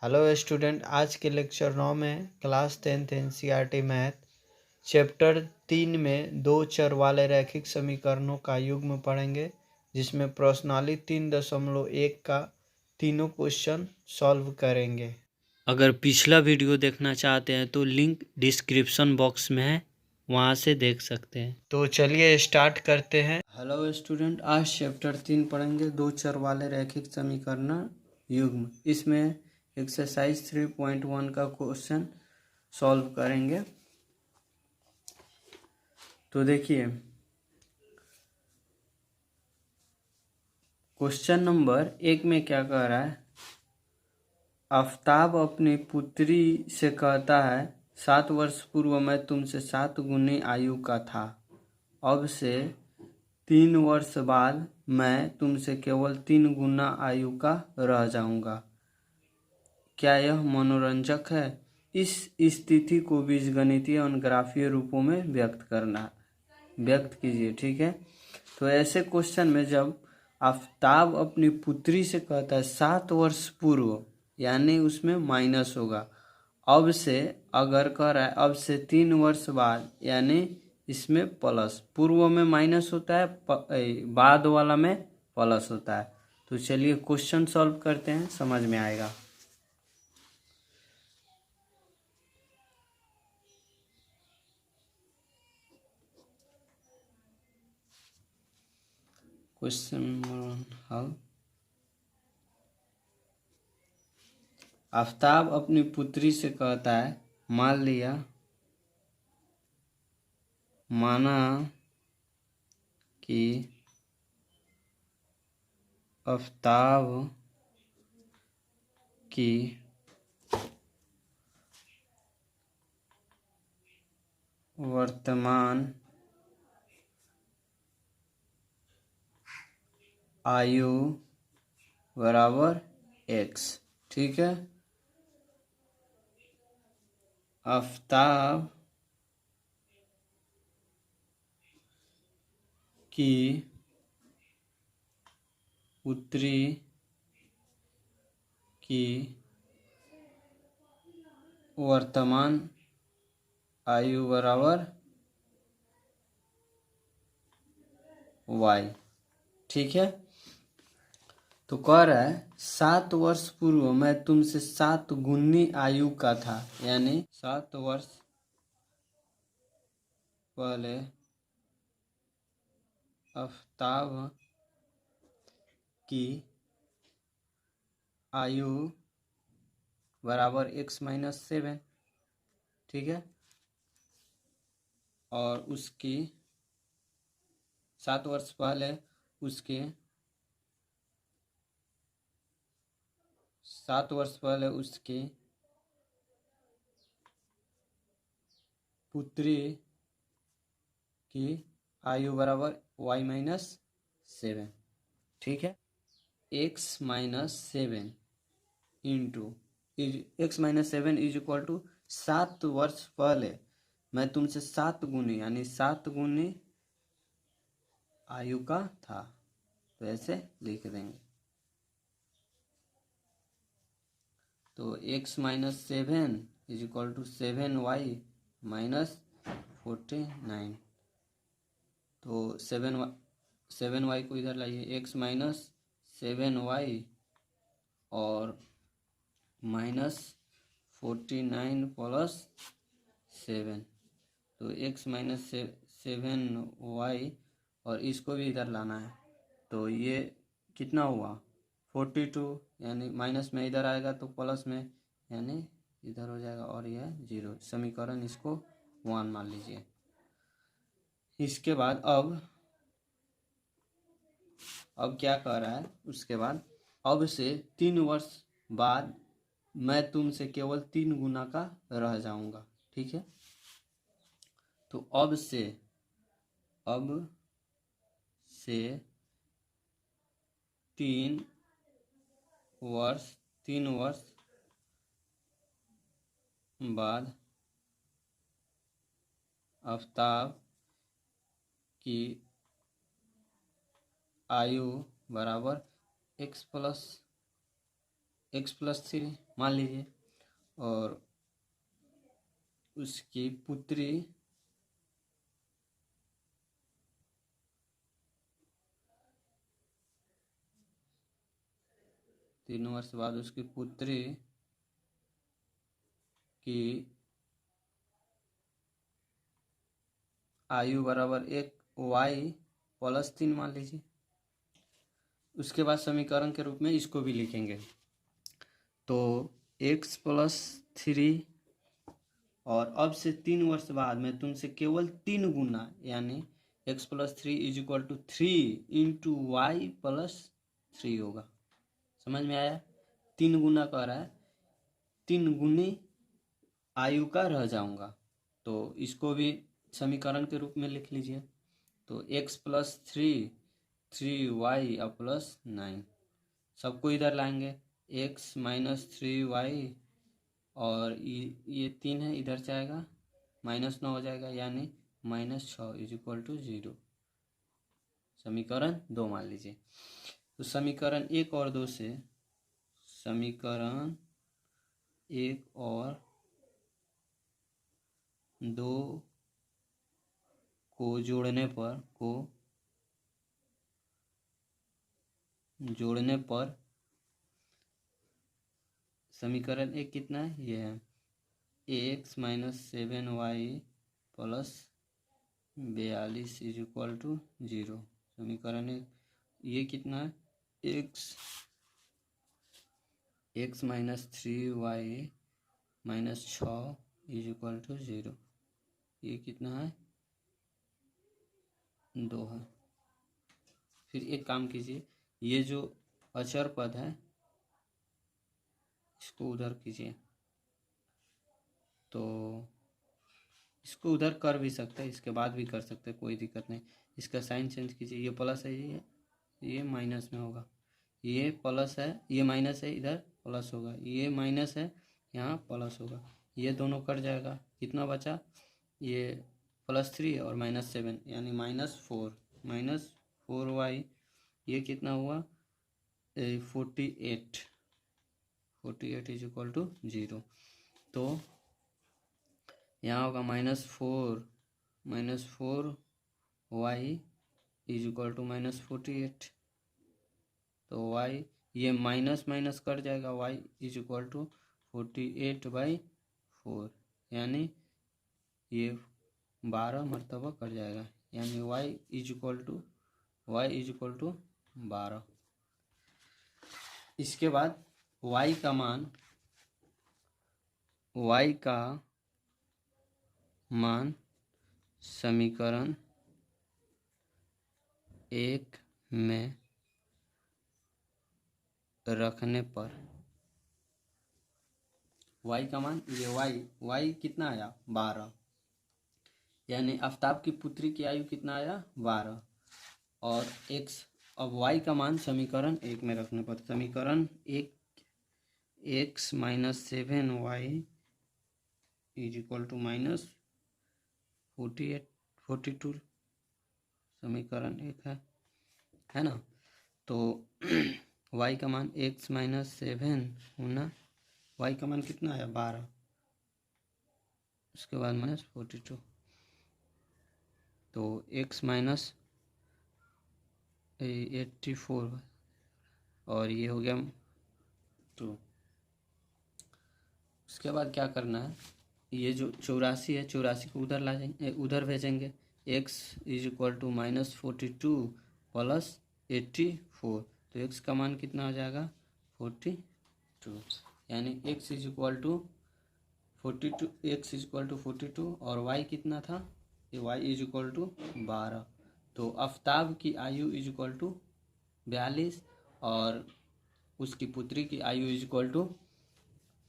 Hello student, आज के lecture 9 में class 10th NCERT math chapter 3 में दो चर वाले रैखिक समीकरणों का युग्म पढ़ेंगे, जिसमें प्रश्नावली 3.1 का तीनों क्वेश्चन सॉल्व करेंगे। अगर पिछला वीडियो देखना चाहते हैं तो लिंक डिस्क्रिप्शन बॉक्स में है, वहाँ से देख सकते हैं। तो चलिए स्टार्ट करते हैं। हेलो स्टूडेंट, आज चैप्टर 3 पढ़ेंगे दो चर वाले रैखिक समीकरण युग्म। इसमें एक्सरसाइज 3.1 का क्वेश्चन सॉल्व करेंगे। तो देखिए, क्वेश्चन नंबर 1 में क्या कह रहा है। आफ्ताब अपनी पुत्री से कहता है, 7 वर्ष पूर्व मैं तुमसे 7 गुनी आयु का था, अब से 3 वर्ष बाद मैं तुमसे केवल 3 गुना आयु का रह जाऊंगा। क्या यह मनोरंजक है? इस स्थिति को बीजगणितीय और ग्राफीय रूपों में व्यक्त कीजिए। ठीक है, तो ऐसे क्वेश्चन में जब आफ्ताब अपनी पुत्री से कहता है 7 वर्ष पूर्व, यानी उसमें माइनस होगा। अब से अगर कह रहा है अब से 3 वर्ष बाद, यानी इसमें प्लस। पूर्व में माइनस होता है, बाद वाला में प्लस होता है। तो चलिए क्वेश्चन सॉल्व करते हैं, समझ में आएगा। क्वेश्चन नंबर 1 हल। आफ्ताब अपनी पुत्री से कहता है, माना कि आफ्ताब की वर्तमान आयु बराबर x। ठीक है, आफ्ताब की पुत्री की वर्तमान आयु बराबर y। ठीक है, तो कह रहा है 7 वर्ष पूर्व मैं तुमसे 7 गुनी आयु का था, यानी 7 वर्ष पहले आफ्ताब की आयु बराबर x-7। ठीक है, और उसकी 7 वर्ष पहले उसके 7 वर्ष पहले उसकी पुत्री की आयु बराबर y-7। ठीक है, x-7 into x-7 is equal to 7 वर्ष पहले मैं तुमसे 7 गुनी, यानी 7 गुनी आयु का था। तो ऐसे लिख देंगे। तो x-7 is equal to 7y minus 49। तो 7y को इधर लाइए, x-7y और -49 प्लस 7। तो x-7y और इसको भी इधर लाना है। तो ये कितना हुआ 42, यानी माइनस में इधर आएगा तो प्लस में, यानी इधर हो जाएगा और यह 0। समीकरण इसको 1 मान लीजिए। इसके बाद अब क्या कह रहा है, उसके बाद अब से 3 वर्ष बाद मैं तुमसे केवल 3 गुना का रह जाऊंगा। ठीक है, तो अब से 3 वर्ष बाद आफ्ताब की आयु बराबर x+3 मान लीजिए, और उसकी पुत्री तीन वर्ष बाद उसकी पुत्री की आयु बराबर 1y+3 मान लीजिए। उसके बाद समीकरण के रूप में इसको भी लिखेंगे, तो x+3, और अब से 3 वर्ष बाद मैं तुमसे केवल 3 गुना, यानी x+3 = 3 × y+3 होगा। समझ में आया? 3 गुना कह रहा है, 3 गुनी आयु का रह जाऊंगा, तो इसको भी समीकरण के रूप में लिख लीजिए। तो x+3 3y + 9, सबको इधर लाएंगे, x - 3y, और ये 3 है, इधर जाएगा, -9 हो जाएगा, यानी -6 = 0। समीकरण 2 मान लीजिए। तो समीकरण 1 और 2 से, समीकरण 1 और 2 को जोड़ने पर समीकरण 1 कितना है? ये है x - 7y + 42 = 0। समीकरण 1 ये कितना है? x - 3y - 6 = 0। ये कितना है? 2 है। फिर एक काम कीजिए, ये जो अचर पद है इसको उधर कीजिए, तो इसको उधर कर भी सकते हैं, इसके बाद भी कर सकते हैं, कोई दिक्कत नहीं। इसका साइन चेंज कीजिए, ये प्लस है, ये माइनस में होगा, ये प्लस है, ये माइनस है, इधर प्लस होगा, ये माइनस है, यहाँ प्लस होगा, ये दोनों कट जाएगा। कितना बचा? ये +3 और -7, यानी -4y, ये कितना हुआ? 48 = 0। तो यहाँ होगा -4y = -48। तो y, ये माइनस माइनस कट जाएगा, y = 48/4, यानी ये 12 मरतबा कट जाएगा, यानी y = 12। इसके बाद y का मान समीकरण 1 में रखने पर y का मान, ये y कितना आया? 12, यानी आफ्ताब की पुत्री की आयु कितना आया? 12। और x, अब y का मान समीकरण 1 में रखने पर, समीकरण 1 x - 7y = -42, समीकरण 1 है ना। तो y का मान x - 7 गुना y का मान कितना आया? 12, उसके बाद -42, तो x - 84, और ये हो गया 2। उसके बाद क्या करना है, ये जो 84 है, 84 को उधर ला जाएंगे, उधर भेजेंगे। x = -42 + 84, तो x का मान कितना हो जाएगा? 42, यानी x = 42 और y कितना था? ये y = 12। तो आफ्ताब की आयु = 42 और उसकी पुत्री की आयु =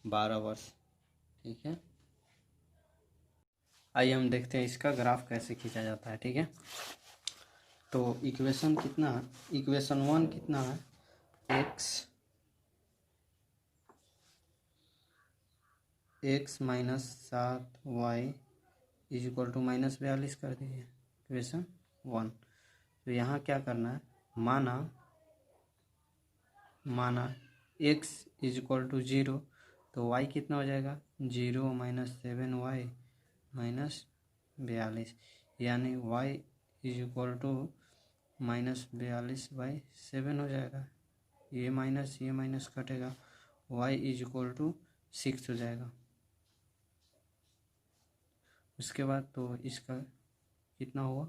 12 वर्ष। ठीक है, आइए हम देखते हैं इसका ग्राफ कैसे खींचा जाता है। ठीक है, तो इक्वेशन कितना है? इक्वेशन 1 कितना है? x - 7y = -42 कर दीजिए, इक्वेशन 1। तो यहाँ क्या करना है? माना x = 0, तो y कितना हो जाएगा 0 माइनस 7y माइनस 42, यानी y इज इक्वल टू -42/7 हो जाएगा। ये माइनस कटेगा, y इज इक्वल टू 6 हो जाएगा। उसके बाद तो इसका कितना हुआ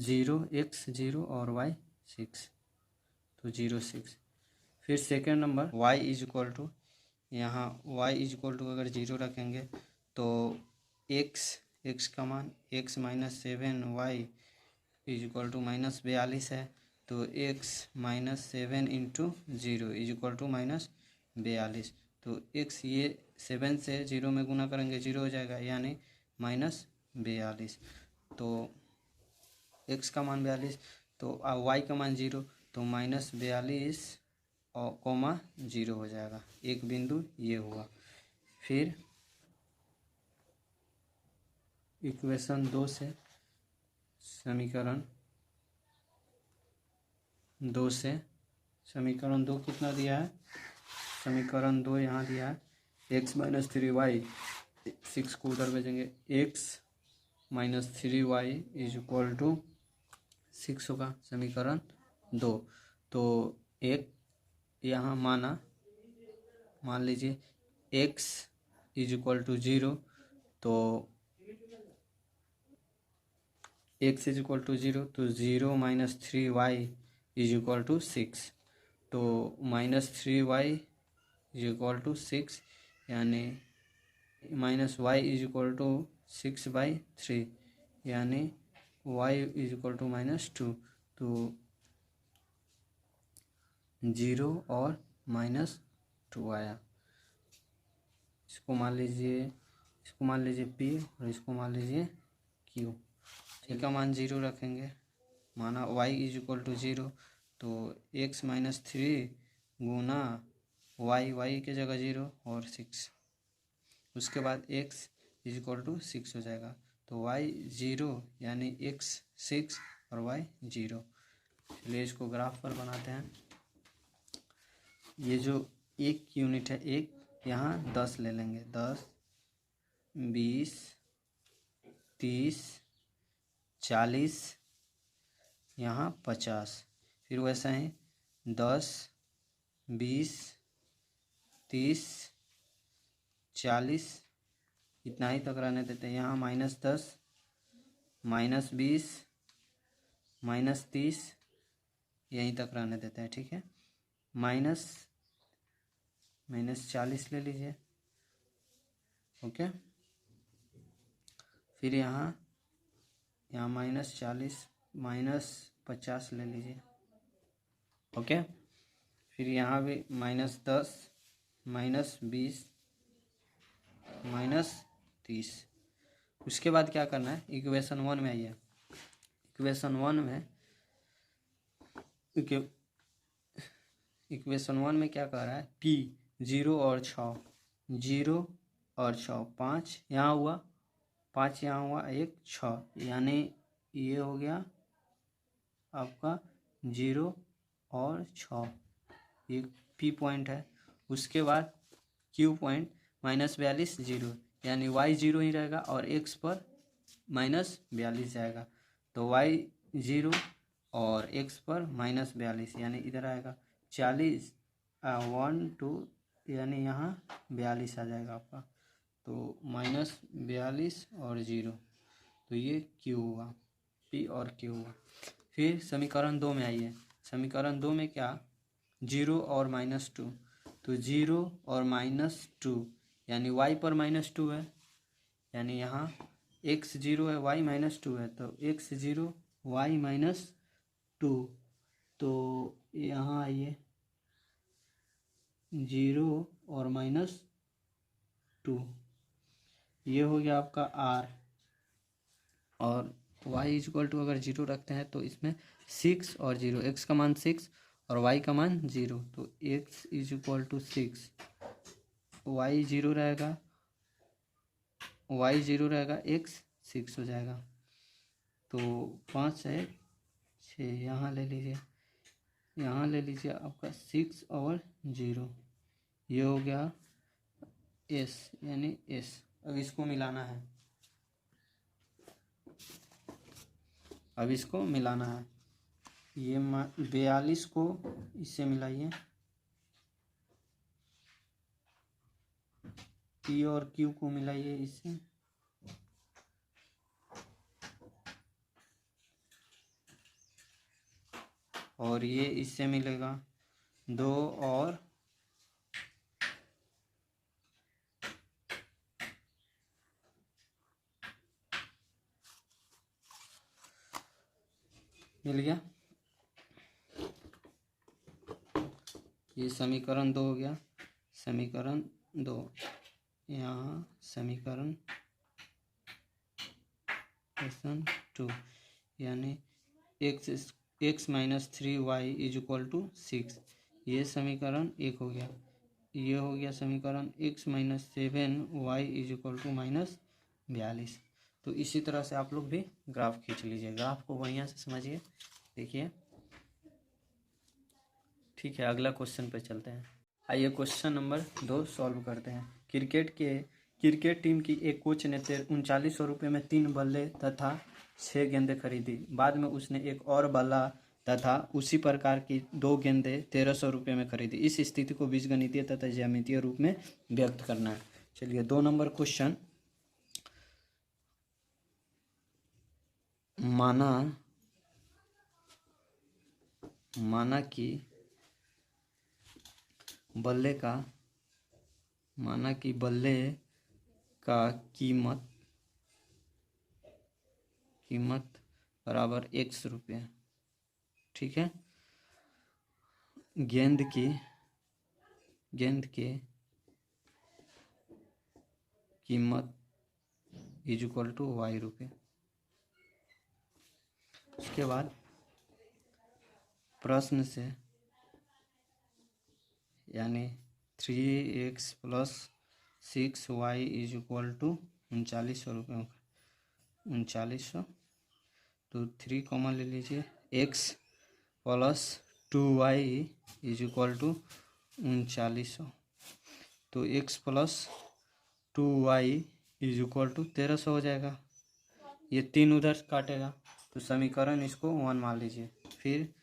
0 x 0 और y 6, तो 0 6। फिर second number y is equal to, यहाँ y इज इक्वल टू अगर 0 रखेंगे तो x का मान x minus 7y is equal to -42 है, तो x minus 7 into 0 is equal to -42। तो x ये 7 से 0 में गुना करेंगे 0 हो जाएगा, यानी -42। तो x का मान 42, तो y का मान 0, तो -42 और कोमा 0 हो जाएगा। एक बिंदु ये हुआ। फिर इक्वेशन 2 से समीकरण 2 कितना दिया है, समीकरण 2 यहाँ दिया है x माइनस 3y, 6 को उधर भेजेंगे, x minus 3y is equal to 6 होगा समीकरण 2। तो एक यहाँ मान लीजिए x इज इक्वल टू 0, तो x इज इक्वल टू 0, तो 0 minus 3y is equal to 6, तो -3y इज इक्वल टू 6, यानी minus y is equal to 6/3, यानी y इज इक्वल टू -2, तो 0 और -2 आया। इसको मान लीजिए P और इसको मान लीजिए Q। का मान 0 रखेंगे, माना y इज इक्वल टू 0, तो x माइनस 3 गुना y के जगह 0 और 6, उसके बाद x इज इक्वल टू 6 हो जाएगा, तो y 0 यानी x 6 और y 0। चलिए इसको ग्राफ पर बनाते हैं। ये जो एक यूनिट है, एक यहाँ 10 ले लेंगे, 10 20 30 40, यहाँ 50। फिर वैसा ही 10 20 30 40 इतना ही तक रहने देते हैं। यहाँ -10 -20 -30 यहीं तक रहने देते हैं, ठीक है। -40 ले लीजिए, ओके। फिर यहाँ -40 -50 ले लीजिए, ओके। फिर यहाँ भी -10 -20 -30। उसके बाद क्या करना है, इक्वेशन 1 में आइए। इक्वेशन 1 में क्या कह रहा है, P 0 और 6, 0 और 6, 5 यहाँ हुआ, 5 यहाँ हुआ, 1 6, यानी ये हो गया आपका 0 और 6, ये P पॉइंट है। उसके बाद Q पॉइंट -42 0, यानी y 0 ही रहेगा और x पर -42 जाएगा, तो y 0 और x पर -42, यानी इधर आएगा 40 1 2, यानी यहाँ 42 आ जाएगा आपका, तो -42 और 0, तो ये Q हुआ, P और Q हुआ। फिर समीकरण 2 में आइए। समीकरण 2 में क्या, 0 और -2, तो 0 और -2, यानी y पर -2 है, यानी यहाँ x 0 है y -2 है, तो x 0 y -2, तो यहाँ आइए 0 और -2, ये हो गया आपका r, और y इज इक्वल टू अगर 0 रखते हैं तो इसमें 6 और 0, x का मान 6 और y का मान 0, तो x is equal to 6, y 0 रहेगा, x 6 हो जाएगा, तो 5 है 6, यहाँ ले लीजिए आपका 6 और 0, ये हो गया एस यानी एस। अब इसको मिलाना है, अब इसको मिलाना है। ये 42 को इससे मिलाइए, पी और क्यू को मिलाइए इससे, और ये इससे मिलेगा 2 और मिल गया। ये समीकरण 2 हो गया, समीकरण 2। यहाँ समीकरण क्वेश्चन 2 यानी x minus 3y is equal to 6। ये समीकरण 1 हो गया। ये हो गया समीकरण x minus 7y is equal to minus 42। तो इसी तरह से आप लोग भी ग्राफ खींच लीजिए, ग्राफ को बढ़िया से समझिए, देखिए। ठीक है, अगला क्वेश्चन पे चलते हैं। आइए क्वेश्चन नंबर 2 सॉल्व करते हैं। क्रिकेट टीम की एक कोच ने 3900 रुपये में 3 बल्ले तथा 6 गेंदें खरीदी। बाद में उसने एक और बल्ला तथा उसी प्रकार की 2 गेंदें 1300 रुपये में खरीदी। इस स्थिति को बीजगणितीय तथा ज्यामितीय रूप में व्यक्त करना है। चलिए 2 नंबर क्वेश्चन। माना कि बल्ले का कीमत बराबर x रुपये। ठीक है। गेंद की कीमत इज इक्वल टू y रुपये। उसके बाद प्रश्न से यानी 3x plus 6y is equal to 3900 रुपये, 3900। तो 3 कॉमन ले लीजिए, x plus 2y is equal to 3900। तो x plus 2y is equal to 1300 हो जाएगा। ये 3 उधर काटेगा तो समीकरण इसको 1 मान लीजिए। फिर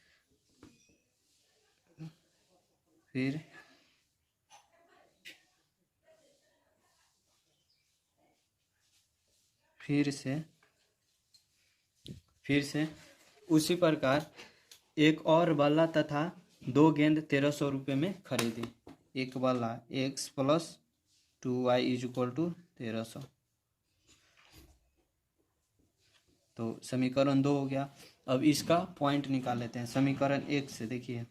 से उसी प्रकार एक और बल्ला तथा 2 गेंद 1300 रुपये में खरीदी। एक बल्ला x plus 2y is equal to 1300। तो समीकरण 2 हो गया। अब इसका पॉइंट निकाल लेते हैं। समीकरण 1 से देखिए,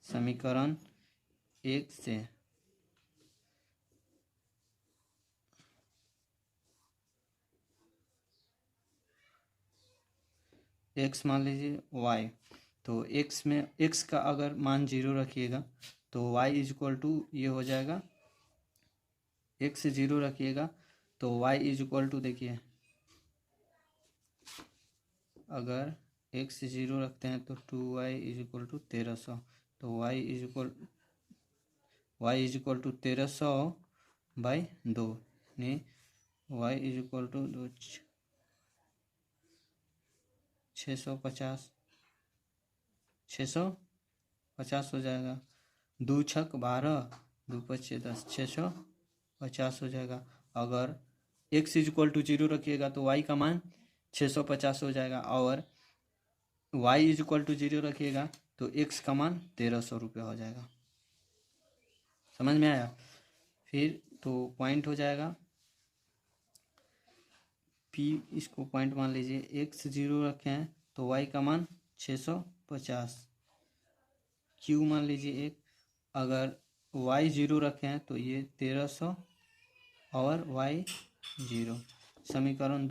समीकरण 1 से x मान लीजिए y। तो x का अगर मान 0 रखिएगा तो y इज इक्वल टू ये हो जाएगा, x 0 रखिएगा तो y इज इक्वल टू, देखिए अगर x 0 रखते हैं तो 2y इज इक्वल टू 1300। तो y is equal to 1300 by 2 यानी y इज इक्वल टू 650 हो जाएगा। 2 छक 12, 2 पचे 10, 650 हो जाएगा। अगर x इज इक्वल टू 0 रखिएगा तो y का मान 650 हो जाएगा, और y इज इक्वल टू 0 रखिएगा तो x का मान 1300 रुपये हो जाएगा। समझ में आया? फिर तो पॉइंट हो जाएगा P, इसको पॉइंट मान लीजिए। x 0 रखे हैं तो y का मान 650, Q मान लीजिए 1। अगर y 0 रखे हैं तो ये 1300 और y 0। समीकरण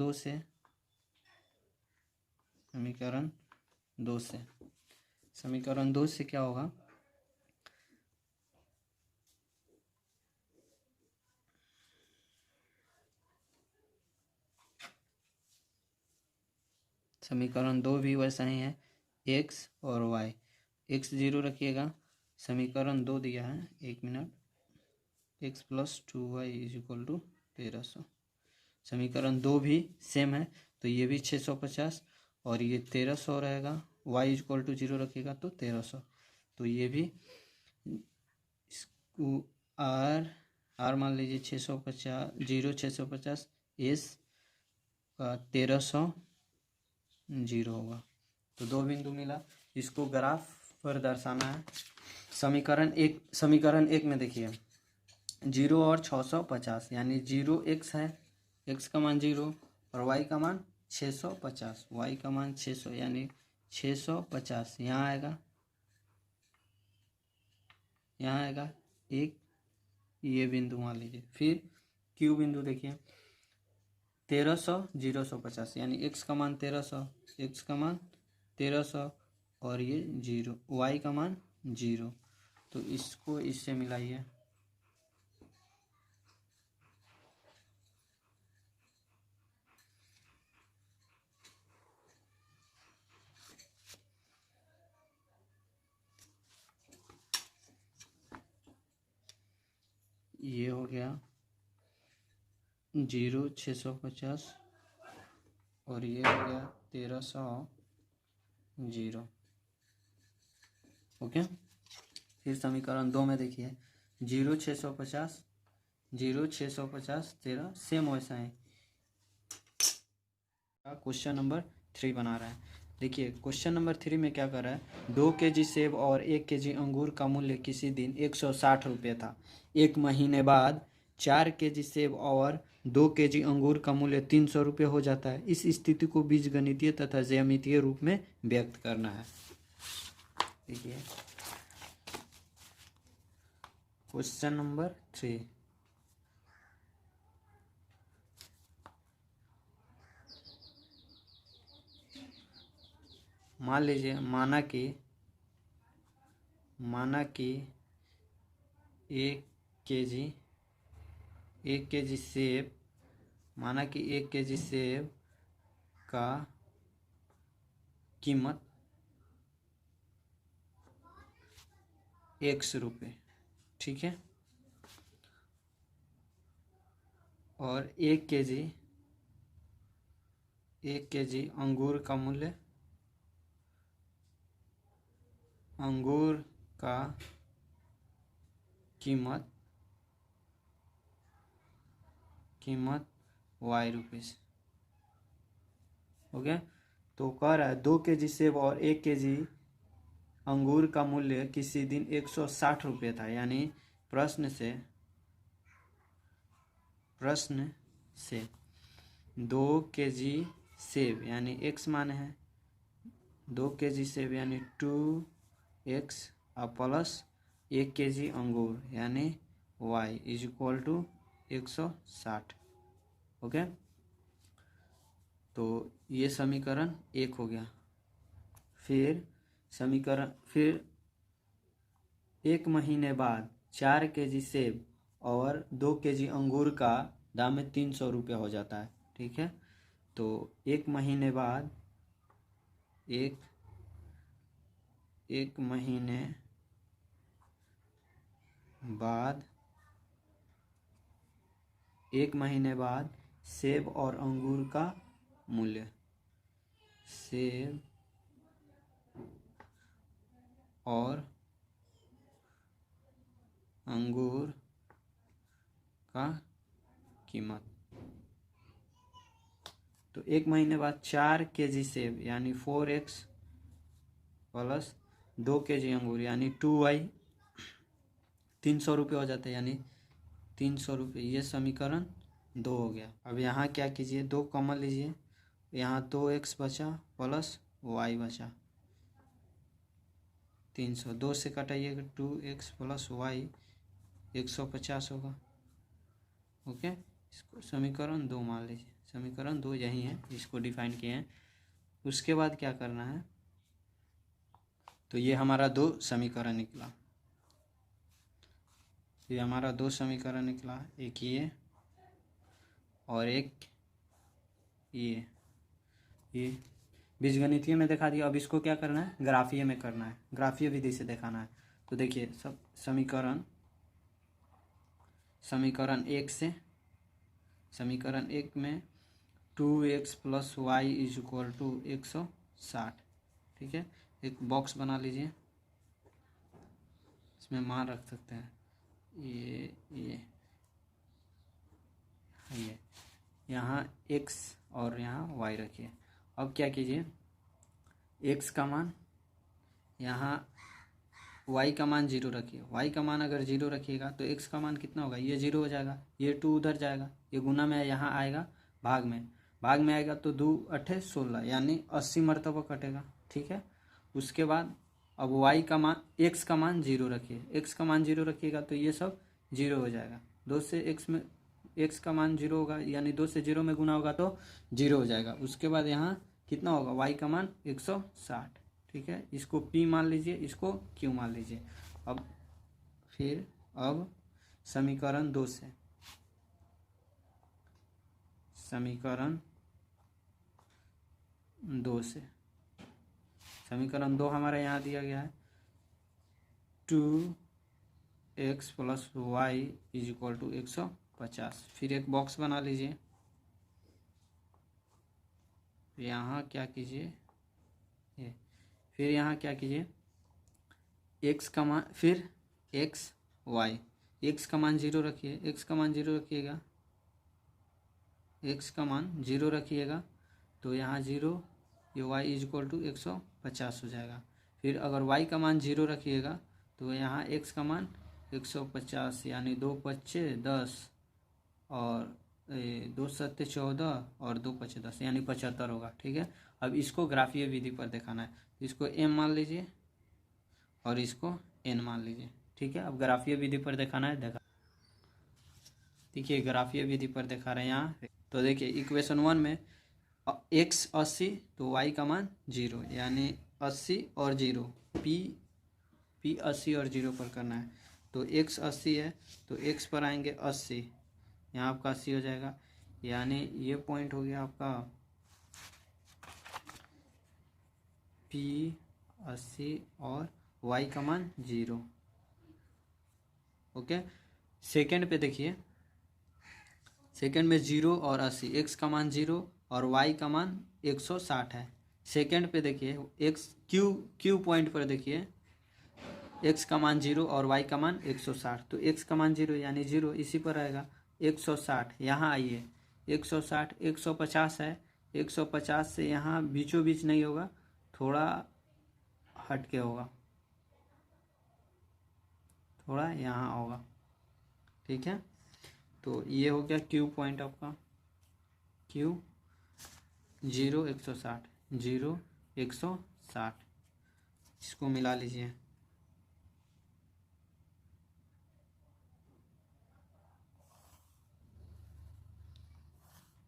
2 से क्या होगा? समीकरण 2 भी वैसा ही है, x और y। x 0 रखिएगा, समीकरण 2 दिया है, 1 minute. X plus 2y is equal to 1300। समीकरण 2 भी सेम है, तो ये भी 650 और ये 1300 रहेगा। y इज इक्वल टू 0 रखिएगा तो 1300, तो ये भी इसको आर मान लीजिए 650, 650 एस का 1300 0 होगा। तो 2 बिंदु मिला, इसको ग्राफ पर दर्शाना है। समीकरण एक में देखिए 0 और 650 यानी 0 x है, x का मान 0 और y का मान 650, y का मान 600 यानी 650 यहाँ आएगा, यहाँ आएगा एक ये बिंदु मान लीजिए। फिर Q बिंदु देखिए 1300 050 यानी x का मान 1300, x का मान 1300 और ये 0, y का मान 0, तो इसको इससे मिलाइए। ये हो गया 0 650 और ये हो गया 1300 0। ओके, फिर समीकरण 2 में देखिए 0 650 13 सेम वैसा है। क्वेश्चन नंबर 3 बना रहा है। देखिए क्वेश्चन नंबर 3 में क्या कर रहा है, 2 केजी सेब और 1 केजी अंगूर का मूल्य किसी दिन 160 रुपये था। एक महीने बाद 4 केजी सेब और 2 केजी अंगूर का मूल्य 300 रुपये हो जाता है। इस स्थिति को बीजगणितीय तथा ज्यामितीय रूप में व्यक्त करना है। देखिए क्वेश्चन नंबर 3, मान लीजिए माना कि 1 केजी सेब, माना कि 1 केजी सेब का कीमत 100 रुपये, ठीक है, और 1 केजी अंगूर का मूल्य, अंगूर का कीमत y रुपीस। हो गया। तो कह रहा है 2 केजी सेब और 1 केजी अंगूर का मूल्य किसी दिन 160 रुपये था, यानी प्रश्न से 2 केजी सेब यानी x मान है, 2 केजी सेब यानी 2x प्लस 1 केजी अंगूर यानी y is equal to 160। Okay, तो ये समीकरण 1 हो गया। फिर 1 महीने बाद 4 केजी सेब और 2 केजी अंगूर का दाम में 300 रुपये हो जाता है, ठीक है। तो 1 महीने बाद 1 महीने बाद सेब और अंगूर का मूल्य, सेब और अंगूर का कीमत। तो 1 महीने बाद 4 केजी सेब यानी 4x प्लस 2 केजी अंगूर यानी 2y 300 रुपये हो जाते हैं, यानी 300 रुपये। ये समीकरण 2 हो गया। अब यहाँ क्या कीजिए, 2 कॉमन लीजिए, यहाँ 2x बचा प्लस y बचा 300, 2 से कटाइएगा 2x प्लस y 150 होगा। ओके, इसको समीकरण 2 मान लीजिए। समीकरण 2 यही है, इसको डिफाइन किए हैं। उसके बाद क्या करना है, तो ये हमारा 2 समीकरण निकला। ये हमारा 2 समीकरण निकला, एक ये और एक ये बीजगणितीय में दिखा दिया। अब इसको क्या करना है, ग्राफीय में करना है, ग्राफीय विधि से दिखाना है। तो देखिए सब समीकरण समीकरण 1 से। समीकरण 1 में 2x plus y is equal to 160। ठीक है, एक बॉक्स बना लीजिए, इसमें मान रख सकते हैं। ये यहाँ x और यहाँ y रखिए। अब क्या कीजिए, x का मान यहाँ, y का मान 0 रखिए। y का मान अगर 0 रखिएगा तो x का मान कितना होगा, ये 0 हो जाएगा, ये 2 उधर जाएगा, ये गुना में यहाँ आएगा, भाग में आएगा तो 2 8 16 यानी 80 मरतबा कटेगा। ठीक है, उसके बाद अब y का मान, x का मान 0 रखिए। x का मान 0 रखिएगा तो ये सब 0 हो जाएगा। 2 से x में x का मान 0 होगा, यानी 2 से 0 में गुना होगा तो 0 हो जाएगा। उसके बाद यहाँ कितना होगा, y का मान 160। ठीक है, इसको p मान लीजिए, इसको q मान लीजिए। अब समीकरण 2 से, समीकरण 2 हमारा यहाँ दिया गया है 2x plus y is equal to 150। फिर एक बॉक्स बना लीजिए, यहाँ क्या कीजिए, फिर यहाँ क्या कीजिए, x का मान, फिर x y, x का मान 0 रखिए, x का मान 0 रखिएगा, x का मान 0 रखिएगा तो यहाँ 0, ये y इज इक्वल टू 150 हो जाएगा। फिर अगर y का मान 0 रखिएगा तो यहाँ x का मान 150 यानी 2 5 10 और 2 7 14 और 2 5 10 यानी 75 होगा। ठीक है, अब इसको ग्राफीय विधि पर दिखाना है, इसको m मान लीजिए और इसको n मान लीजिए। ठीक है, अब ग्राफीय विधि पर दिखाना है, देखिए ग्राफीय विधि पर दिखा रहे हैं यहाँ। तो देखिए इक्वेशन 1 में x 80 तो y का मान 0 यानी 80 और 0, p 80 और 0 पर करना है। तो x 80 है तो x पर आएंगे 80, यहाँ आपका 80 हो जाएगा, यानी ये पॉइंट हो गया आपका p 80 और y का मान 0। ओके, सेकेंड पे देखिए, सेकेंड में 0 और 80, x का मान 0 और y का मान 160 है। सेकेंड पे देखिए x क्यू पॉइंट पर देखिए, x का मान 0 और y का मान 160, तो x का मान 0 यानी 0 इसी पर आएगा। 160 यहाँ आइए, 160 150 है, 150 से यहाँ बीचों बीच नहीं होगा, थोड़ा हट के होगा, थोड़ा यहाँ होगा। ठीक है, तो ये हो गया क्यू पॉइंट आपका, क्यू 0 160 0 160, इसको मिला लीजिए।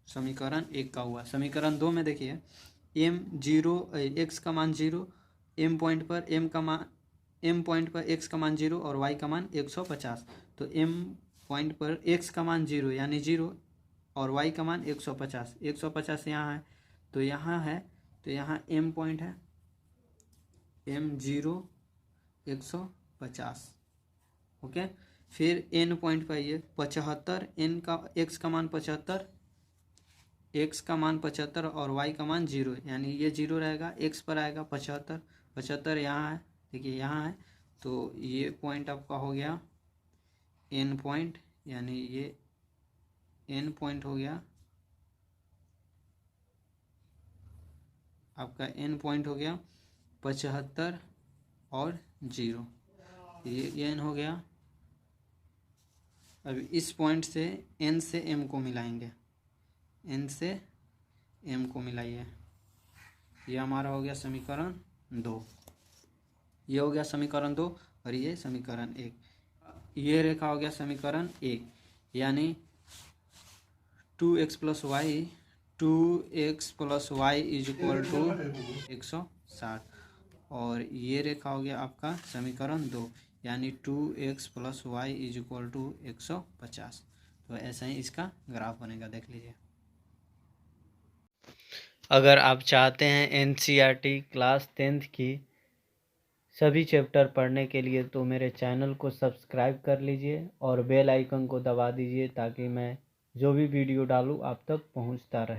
समीकरण 1 का हुआ। समीकरण 2 में देखिए m 0 x का मान 0, m पॉइंट पर m पॉइंट पर x का मान 0 और y का मान 150, तो m पॉइंट पर x का मान 0 यानी 0 और y का मान 150, 150 यहाँ है तो यहाँ है, तो यहाँ m पॉइंट है, m 0 150। ओके, फिर n पॉइंट पर ये 75, n का x का मान 75, x का मान 75 और y का मान 0 यानी ये 0 रहेगा, x पर आएगा 75, 75 यहाँ है, देखिए यहाँ है, तो ये पॉइंट आपका हो गया n पॉइंट, यानी ये n पॉइंट हो गया आपका, n पॉइंट हो गया 75 और 0, ये n हो गया। अब इस पॉइंट से n से m को मिलाएंगे, n से m को मिलाइए, ये हमारा हो गया समीकरण 2, ये हो गया समीकरण 2 और ये समीकरण 1, ये रेखा हो गया समीकरण 1, यानी 2x plus y is equal to 160, और ये रेखा हो गया आपका समीकरण 2 यानी 2x plus y is equal to 150। तो ऐसा ही इसका ग्राफ बनेगा, देख लीजिए। अगर आप चाहते हैं NCERT क्लास 10th की सभी चैप्टर पढ़ने के लिए तो मेरे चैनल को सब्सक्राइब कर लीजिए और बेल आइकन को दबा दीजिए ताकि मैं जो भी वीडियो डालूँ आप तक पहुंचता रहे।